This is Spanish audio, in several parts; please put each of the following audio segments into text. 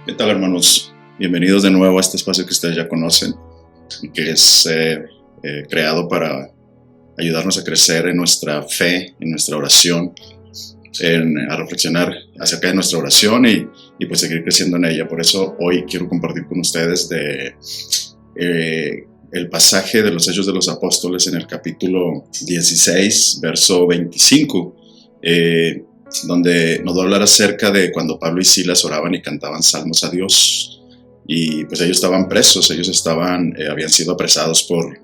¿Qué tal, hermanos? Bienvenidos de nuevo a este espacio que ustedes ya conocen y que es creado para ayudarnos a crecer en nuestra fe, en nuestra oración, a reflexionar acerca de nuestra oración y pues seguir creciendo en ella. Por eso hoy quiero compartir con ustedes el pasaje de los Hechos de los Apóstoles en el capítulo 16, verso 25. Donde nos va a hablar acerca de cuando Pablo y Silas oraban y cantaban salmos a Dios. Y pues ellos estaban presos, habían sido apresados por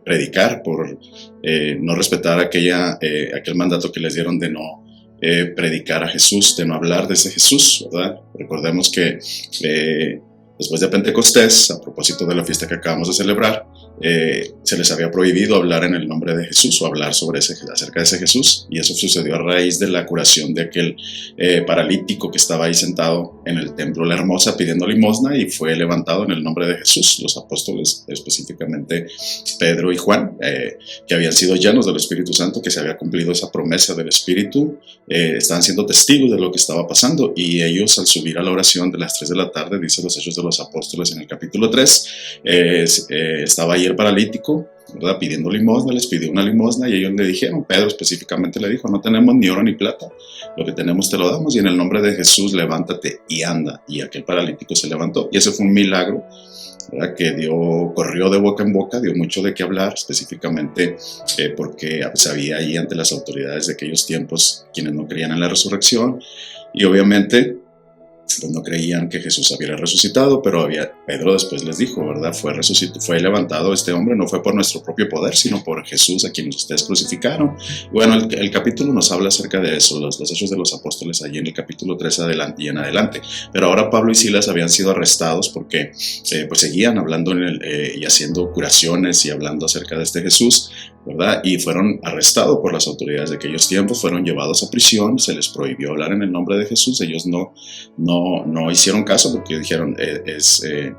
predicar, por no respetar aquel mandato que les dieron de no predicar a Jesús, de no hablar de ese Jesús, ¿verdad? Recordemos que después de Pentecostés, a propósito de la fiesta que acabamos de celebrar, se les había prohibido hablar en el nombre de Jesús o hablar acerca de ese Jesús, y eso sucedió a raíz de la curación de aquel paralítico que estaba ahí sentado en el templo La Hermosa pidiendo limosna y fue levantado en el nombre de Jesús. Los apóstoles, específicamente Pedro y Juan, que habían sido llenos del Espíritu Santo, que se había cumplido esa promesa del Espíritu, estaban siendo testigos de lo que estaba pasando, y ellos, al subir a la oración de las 3 de la tarde, dice los Hechos de los Apóstoles en el capítulo 3, estaba ahí el paralítico, ¿verdad? Pidiendo limosna, les pidió una limosna y ellos le dijeron, Pedro específicamente le dijo, no tenemos ni oro ni plata, lo que tenemos te lo damos y en el nombre de Jesús levántate y anda. Y aquel paralítico se levantó, y ese fue un milagro, ¿verdad? Que corrió de boca en boca, dio mucho de qué hablar, específicamente porque había ahí ante las autoridades de aquellos tiempos quienes no creían en la resurrección, y obviamente pues no creían que Jesús había resucitado, pero Pedro después les dijo, ¿verdad? Fue levantado este hombre, no fue por nuestro propio poder, sino por Jesús a quien ustedes crucificaron. Bueno, el capítulo nos habla acerca de eso, los Hechos de los Apóstoles, allí en el capítulo 3 y en adelante. Pero ahora Pablo y Silas habían sido arrestados porque pues seguían hablando y haciendo curaciones y hablando acerca de este Jesús, ¿verdad? Y fueron arrestados por las autoridades de aquellos tiempos, fueron llevados a prisión, se les prohibió hablar en el nombre de Jesús. Ellos no hicieron caso porque dijeron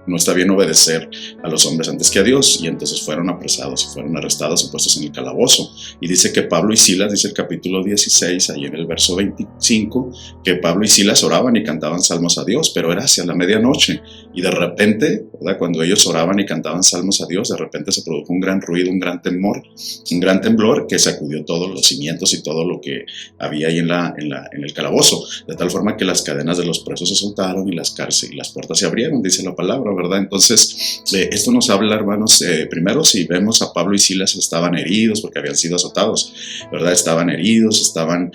no está bien obedecer a los hombres antes que a Dios, y entonces fueron apresados y fueron arrestados y puestos en el calabozo. Y dice que Pablo y Silas, dice el capítulo 16, ahí en el verso 25, que Pablo y Silas oraban y cantaban salmos a Dios, pero era hacia la medianoche, y de repente, ¿verdad? Cuando ellos oraban y cantaban salmos a Dios, de repente se produjo un gran ruido, un gran temblor que sacudió todos los cimientos y todo lo que había ahí en el calabozo, de tal forma que las cadenas de los presos se soltaron y las puertas se abrieron, dice la palabra, ¿verdad? Entonces, esto nos habla, hermanos, primero, si vemos a Pablo y Silas, estaban heridos porque habían sido azotados, ¿verdad? Estaban heridos, estaban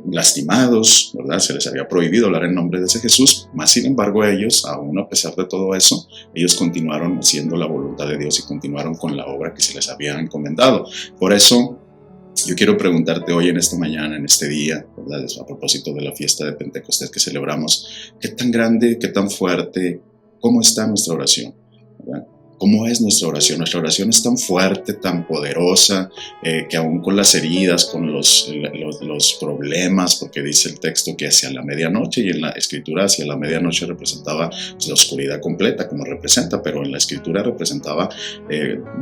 lastimados, ¿verdad? Se les había prohibido hablar en nombre de ese Jesús, mas sin embargo ellos, aún a pesar de todo eso, ellos continuaron haciendo la voluntad de Dios y continuaron con la obra que se les había encomendado. Por eso, yo quiero preguntarte hoy en esta mañana, en este día, ¿verdad? A propósito de la fiesta de Pentecostés que celebramos, ¿qué tan grande, qué tan fuerte, cómo está nuestra oración? ¿Verdad? ¿Cómo es nuestra oración? Nuestra oración es tan fuerte, tan poderosa, que aún con las heridas, con los problemas, porque dice el texto que hacia la medianoche, y en la escritura hacia la medianoche representaba la oscuridad completa, como representa, pero en la escritura representaba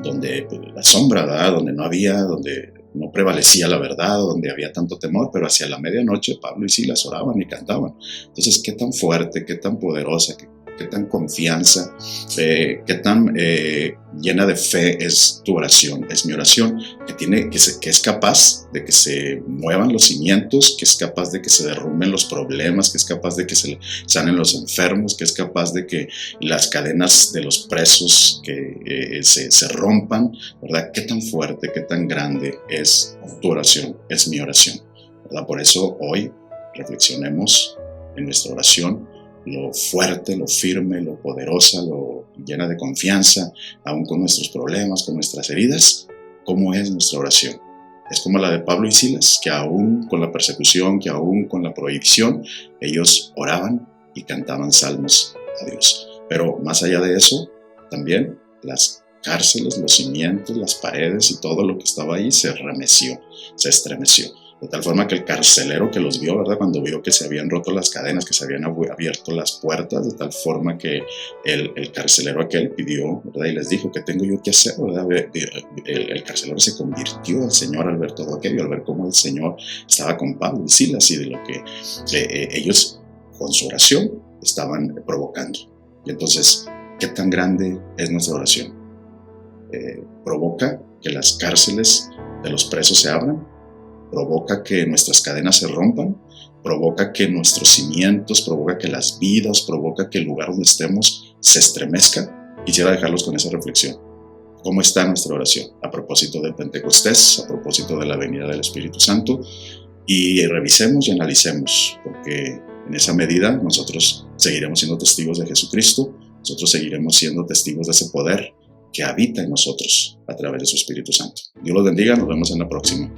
donde la sombra, ¿verdad? Donde no prevalecía la verdad, donde había tanto temor, pero hacia la medianoche Pablo y Silas oraban y cantaban. Entonces, qué tan fuerte, qué tan poderosa, qué tan confianza, qué tan llena de fe es tu oración, es mi oración, que es capaz de que se muevan los cimientos, que es capaz de que se derrumben los problemas, que es capaz de que se sanen los enfermos, que es capaz de que las cadenas de los presos que se rompan, ¿verdad? Qué tan fuerte, qué tan grande es tu oración, es mi oración, ¿verdad? Por eso hoy reflexionemos en nuestra oración, lo fuerte, lo firme, lo poderosa, lo llena de confianza, aún con nuestros problemas, con nuestras heridas, cómo es nuestra oración. Es como la de Pablo y Silas, que aún con la persecución, que aún con la prohibición, ellos oraban y cantaban salmos a Dios. Pero más allá de eso, también las cárceles, los cimientos, las paredes y todo lo que estaba ahí se estremeció. De tal forma que el carcelero que los vio, ¿verdad? Cuando vio que se habían roto las cadenas, que se habían abierto las puertas, de tal forma que el carcelero aquel pidió, ¿verdad? Y les dijo, ¿qué tengo yo que hacer, ¿verdad? El carcelero se convirtió al Señor al ver todo aquello, al ver cómo el Señor estaba con Pablo y Silas, y de lo que ellos, con su oración, estaban provocando. Y entonces, ¿qué tan grande es nuestra oración? Provoca que las cárceles de los presos se abran, provoca que nuestras cadenas se rompan, provoca que nuestros cimientos, provoca que las vidas, provoca que el lugar donde estemos se estremezca. Quisiera dejarlos con esa reflexión. ¿Cómo está nuestra oración? A propósito del Pentecostés, a propósito de la venida del Espíritu Santo, y revisemos y analicemos, porque en esa medida nosotros seguiremos siendo testigos de Jesucristo, nosotros seguiremos siendo testigos de ese poder que habita en nosotros a través de su Espíritu Santo. Dios los bendiga, nos vemos en la próxima.